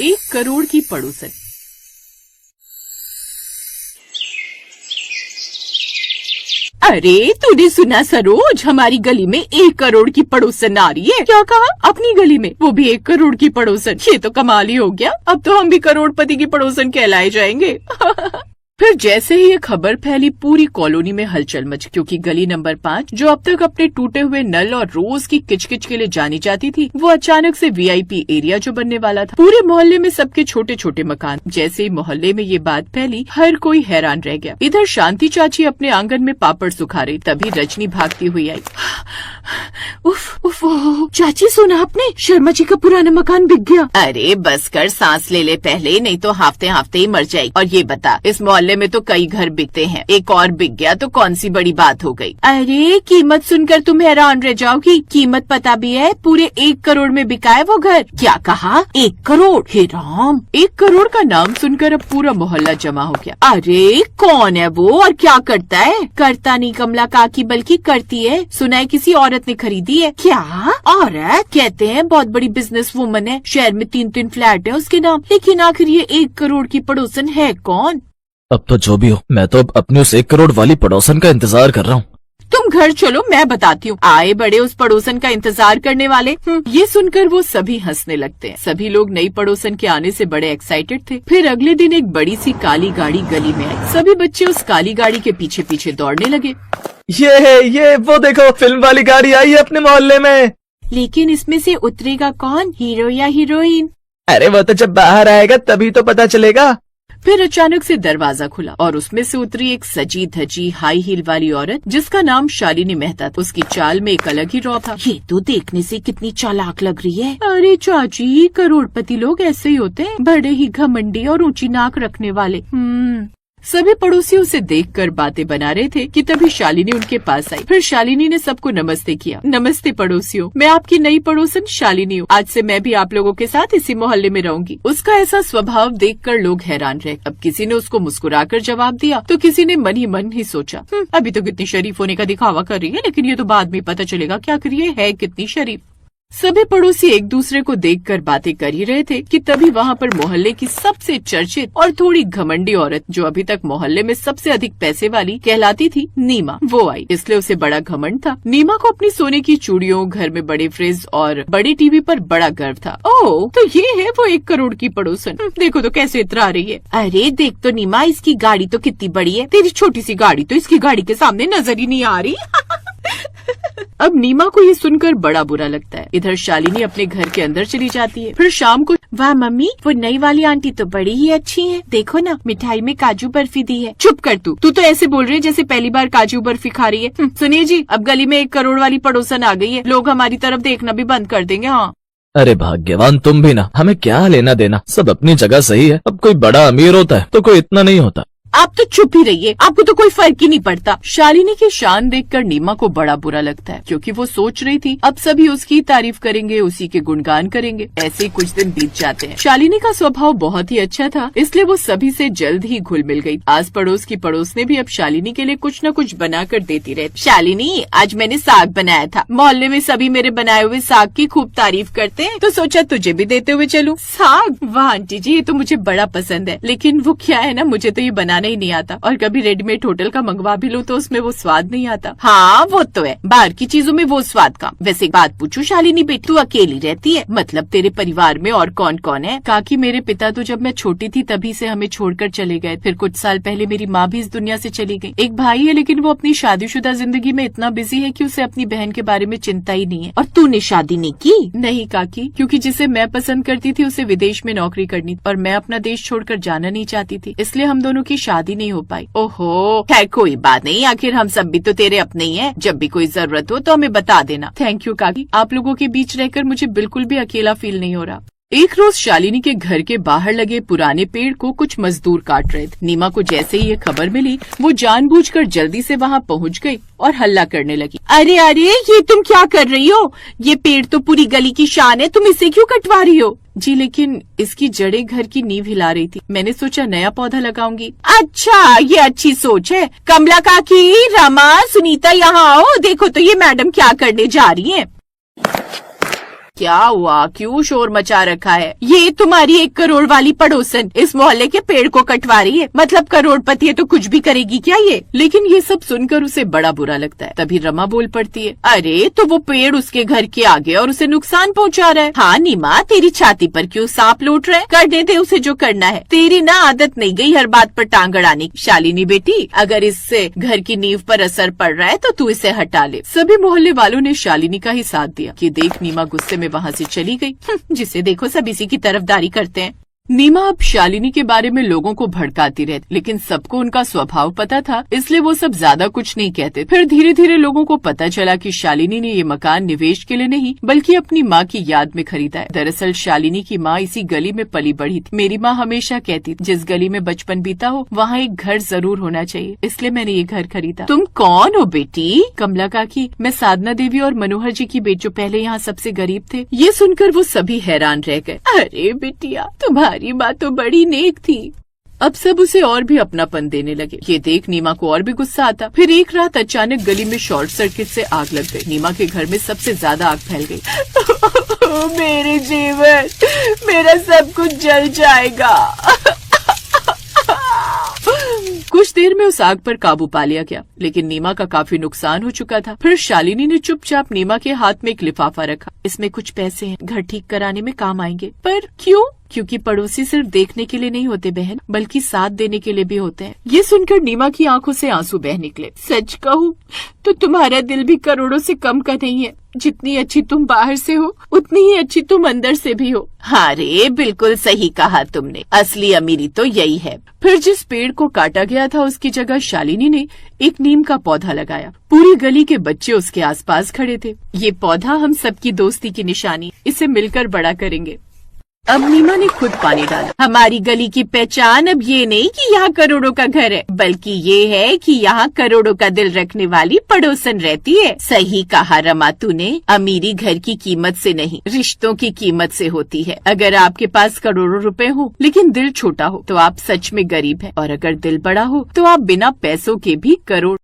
1 करोड़ की पड़ोसन। अरे तूने सुना सरोज, हमारी गली में 1 करोड़ की पड़ोसन आ रही है। क्या कहा? अपनी गली में, वो भी 1 करोड़ की पड़ोसन। ये तो कमाल ही हो गया, अब तो हम भी करोड़पति की पड़ोसन कहलाए जाएंगे। फिर जैसे ही ये खबर फैली, पूरी कॉलोनी में हलचल मच, क्योंकि गली नंबर 5 जो अब तक अपने टूटे हुए नल और रोज की किचकिच के लिए जानी जाती थी, वो अचानक से वीआईपी एरिया जो बनने वाला था। पूरे मोहल्ले में सबके छोटे छोटे मकान। जैसे ही मोहल्ले में ये बात फैली, हर कोई हैरान रह गया। इधर शांति चाची अपने आंगन में पापड़ सुखा रही, तभी रजनी भागती हुई आई। उफ उफ, चाची सुना आपने? शर्मा जी का पुराना मकान बिक गया। अरे बस कर, सांस ले ले पहले, नहीं तो हाफते हाफते ही मर जाएगी। और ये बता, इस मोहल्ले में तो कई घर बिकते हैं, एक और बिक गया तो कौन सी बड़ी बात हो गई। अरे कीमत सुनकर तुम हैरान रह जाओगी, कीमत पता भी है, पूरे 1 करोड़ में बिका है वो घर। क्या कहा? 1 करोड़? हे राम! 1 करोड़ का नाम सुनकर अब पूरा मोहल्ला जमा हो गया। अरे कौन है वो और क्या करता है? करता नहीं कमला काकी, बल्कि करती है। सुना है किसी औरत ने खरीदी है। क्या औरत? कहते हैं बहुत बड़ी बिजनेस वुमन है, शहर में 3-3 फ्लैट है उसके नाम। लेकिन आखिर ये 1 करोड़ की पड़ोसन है कौन? अब तो जो भी हो, मैं तो अब अपनी उस 1 करोड़ वाली पड़ोसन का इंतजार कर रहा हूँ। तुम घर चलो, मैं बताती हूँ। आए बड़े उस पड़ोसन का इंतजार करने वाले। ये सुनकर वो सभी हंसने लगते हैं। सभी लोग नई पड़ोसन के आने से बड़े एक्साइटेड थे। फिर अगले दिन एक बड़ी सी काली गाड़ी गली में आई। सभी बच्चे उस काली गाड़ी के पीछे पीछे दौड़ने लगे। ये वो देखो, फिल्म वाली गाड़ी आई है अपने मोहल्ले में। लेकिन इसमें से उतरेगा कौन, हीरो या हीरोइन? अरे वो तो जब बाहर आएगा तभी तो पता चलेगा। फिर अचानक से दरवाजा खुला और उसमें से उतरी एक सजी धजी हाई हील वाली औरत, जिसका नाम शालिनी मेहता था। उसकी चाल में एक अलग ही रौब था। ये तो देखने से कितनी चालाक लग रही है। अरे चाची, करोड़पति लोग ऐसे ही होते हैं, बड़े ही घमंडी और ऊंची नाक रखने वाले। सभी पड़ोसी उसे देखकर बातें बना रहे थे कि तभी शालिनी उनके पास आई। फिर शालिनी ने सबको नमस्ते किया। नमस्ते पड़ोसियों, मैं आपकी नई पड़ोसन शालिनी हूँ। आज से मैं भी आप लोगों के साथ इसी मोहल्ले में रहूंगी। उसका ऐसा स्वभाव देखकर लोग हैरान रहे। अब किसी ने उसको मुस्कुराकर जवाब दिया, तो किसी ने मन ही सोचा, अभी तो कितनी शरीफ होने का दिखावा कर रही है, लेकिन ये तो बाद में पता चलेगा क्या करिए है कितनी शरीफ। सभी पड़ोसी एक दूसरे को देखकर बातें कर ही रहे थे कि तभी वहाँ पर मोहल्ले की सबसे चर्चित और थोड़ी घमंडी औरत, जो अभी तक मोहल्ले में सबसे अधिक पैसे वाली कहलाती थी, नीमा, वो आई। इसलिए उसे बड़ा घमंड था। नीमा को अपनी सोने की चूड़ियों, घर में बड़े फ्रिज और बड़ी टीवी पर बड़ा गर्व था। ओह, तो ये है वो 1 करोड़ की पड़ोसन। देखो तो कैसे इतरा रही है। अरे देख तो नीमा, इसकी गाड़ी तो कितनी बड़ी है। तेरी छोटी सी गाड़ी तो इसकी गाड़ी के सामने नजर ही नहीं आ रही। अब नीमा को ये सुनकर बड़ा बुरा लगता है। इधर शालिनी अपने घर के अंदर चली जाती है। फिर शाम को, वाह मम्मी, वो नई वाली आंटी तो बड़ी ही अच्छी है। देखो ना, मिठाई में काजू बर्फी दी है। चुप कर तू तो ऐसे बोल रही है जैसे पहली बार काजू बर्फी खा रही है। सुनिए जी, अब गली में 1 करोड़ वाली पड़ोसन आ गई है। लोग हमारी तरफ देखना भी बंद कर देंगे। हाँ, अरे भाग्यवान तुम भी ना, हमें क्या लेना देना, सब अपनी जगह सही है। अब कोई बड़ा अमीर होता है तो कोई इतना नहीं होता। आप तो चुप ही रहिए, आपको तो कोई फर्क ही नहीं पड़ता। शालिनी की शान देखकर नीमा को बड़ा बुरा लगता है, क्योंकि वो सोच रही थी अब सभी उसकी तारीफ करेंगे, उसी के गुणगान करेंगे। ऐसे ही कुछ दिन बीत जाते हैं। शालिनी का स्वभाव बहुत ही अच्छा था, इसलिए वो सभी से जल्द ही घुल मिल गई। आस पड़ोस की पड़ोस ने भी अब शालिनी के लिए कुछ न कुछ बना कर देती रहती। शालिनी, आज मैंने साग बनाया था। मोहल्ले में सभी मेरे बनाए हुए साग की खूब तारीफ करते हैं, तो सोचा तुझे भी देते हुए चलूं। साग? वाह आंटी जी, ये तो मुझे बड़ा पसंद है, लेकिन वो क्या है ना, मुझे तो ये बनाना ही नहीं आता, और कभी रेडीमेड होटल का मंगवा भी लो तो उसमें वो स्वाद नहीं आता। हाँ वो तो है, बाहर की चीजों में वो स्वाद का। वैसे एक बात पूछूं शालिनी बेटी, तू अकेली रहती है? मतलब तेरे परिवार में और कौन कौन है? काकी, मेरे पिता तो जब मैं छोटी थी तभी से हमें छोड़कर चले गए। फिर कुछ साल पहले मेरी माँ भी इस दुनिया से चली गई। एक भाई है, लेकिन वो अपनी शादीशुदा जिंदगी में इतना बिजी है कि उसे अपनी बहन के बारे में चिंता ही नहीं है। और तूने शादी नहीं की? नहीं काकी, क्योंकि जिसे मैं पसंद करती थी उसे विदेश में नौकरी करनी, और मैं अपना देश छोड़कर जाना नहीं चाहती थी, इसलिए हम दोनों की शादी नहीं हो पाई। ओहो, खैर कोई बात नहीं, आखिर हम सब भी तो तेरे अपने ही हैं। जब भी कोई जरूरत हो तो हमें बता देना। थैंक यू काकी, आप लोगों के बीच रहकर मुझे बिल्कुल भी अकेला फील नहीं हो रहा। एक रोज शालिनी के घर के बाहर लगे पुराने पेड़ को कुछ मजदूर काट रहे थे। नीमा को जैसे ही ये खबर मिली, वो जानबूझकर जल्दी से वहाँ पहुँच गई और हल्ला करने लगी। अरे अरे, ये तुम क्या कर रही हो? ये पेड़ तो पूरी गली की शान है, तुम इसे क्यों कटवा रही हो? जी, लेकिन इसकी जड़ें घर की नींव हिला रही थी, मैंने सोचा नया पौधा लगाऊंगी। अच्छा, ये अच्छी सोच है। कमला काकी, रमा, सुनीता, यहाँ आओ, देखो तो ये मैडम क्या करने जा रही है। क्या हुआ, क्यों शोर मचा रखा है? ये तुम्हारी 1 करोड़ वाली पड़ोसन इस मोहल्ले के पेड़ को कटवा रही है, मतलब करोड़पति है तो कुछ भी करेगी क्या ये? लेकिन ये सब सुनकर उसे बड़ा बुरा लगता है। तभी रमा बोल पड़ती है, अरे तो वो पेड़ उसके घर के आगे और उसे नुकसान पहुंचा रहा है। हाँ नीमा, तेरी छाती पर क्यों सांप लौट रहा है? करने दे उसे जो करना है। तेरी ना आदत नहीं गई हर बात पर टांग अड़ाने की। शालिनी बेटी, अगर इससे घर की नींव पर असर पड़ रहा है तो तू इसे हटा ले। सभी मोहल्ले वालों ने शालिनी का ही साथ दिया। ये देख नीमा गुस्से में वहाँ से चली गई। जिसे देखो सब इसी की तरफदारी करते हैं। नीमा अब शालिनी के बारे में लोगों को भड़काती रहती, लेकिन सबको उनका स्वभाव पता था, इसलिए वो सब ज्यादा कुछ नहीं कहते। फिर धीरे धीरे लोगों को पता चला कि शालिनी ने ये मकान निवेश के लिए नहीं बल्कि अपनी माँ की याद में खरीदा है। दरअसल शालिनी की माँ इसी गली में पली बढ़ी थी। मेरी माँ हमेशा कहती थी, जिस गली में बचपन बीता हो वहाँ एक घर जरूर होना चाहिए, इसलिए मैंने ये घर खरीदा। तुम कौन हो बेटी? कमला काकी, मैं साधना देवी और मनोहर जी की बेटी, जो पहले यहाँ सबसे गरीब थे। ये सुनकर वो सभी हैरान रह गए। अरे बिटिया, तुम्हारी बात तो बड़ी नेक थी। अब सब उसे और भी अपनापन देने लगे। ये देख नीमा को और भी गुस्सा आता। फिर एक रात अचानक गली में शॉर्ट सर्किट से आग लग गई। नीमा के घर में सबसे ज्यादा आग फैल गई। मेरे जीवन, मेरा सब कुछ जल जाएगा। कुछ देर में उस आग पर काबू पा लिया गया, लेकिन नीमा का काफी नुकसान हो चुका था। फिर शालिनी ने चुपचाप नीमा के हाथ में एक लिफाफा रखा। इसमें कुछ पैसे हैं, घर ठीक कराने में काम आएंगे। पर क्यों? क्योंकि पड़ोसी सिर्फ देखने के लिए नहीं होते बहन, बल्कि साथ देने के लिए भी होते हैं। ये सुनकर नीमा की आंखों से आंसू बह निकले। सच कहूँ तो तुम्हारा दिल भी करोड़ों से कम का नहीं है। जितनी अच्छी तुम बाहर से हो उतनी ही अच्छी तुम अंदर से भी हो। हाँ रे, बिल्कुल सही कहा तुमने। असली अमीरी तो यही है। फिर जिस पेड़ को काटा गया था उसकी जगह शालिनी ने एक नीम का पौधा लगाया। पूरी गली के बच्चे उसके आसपास खड़े थे। ये पौधा हम सबकी दोस्ती की निशानी, इसे मिलकर बड़ा करेंगे। अब नीमा ने खुद पानी डाला। हमारी गली की पहचान अब ये नहीं कि यहाँ करोड़ों का घर है, बल्कि ये है कि यहाँ करोड़ों का दिल रखने वाली पड़ोसन रहती है। सही कहा रमा तूने। अमीरी घर की कीमत से नहीं, रिश्तों की कीमत से होती है। अगर आपके पास करोड़ों रुपए हो लेकिन दिल छोटा हो तो आप सच में गरीब हैं, और अगर दिल बड़ा हो तो आप बिना पैसों के भी करोड़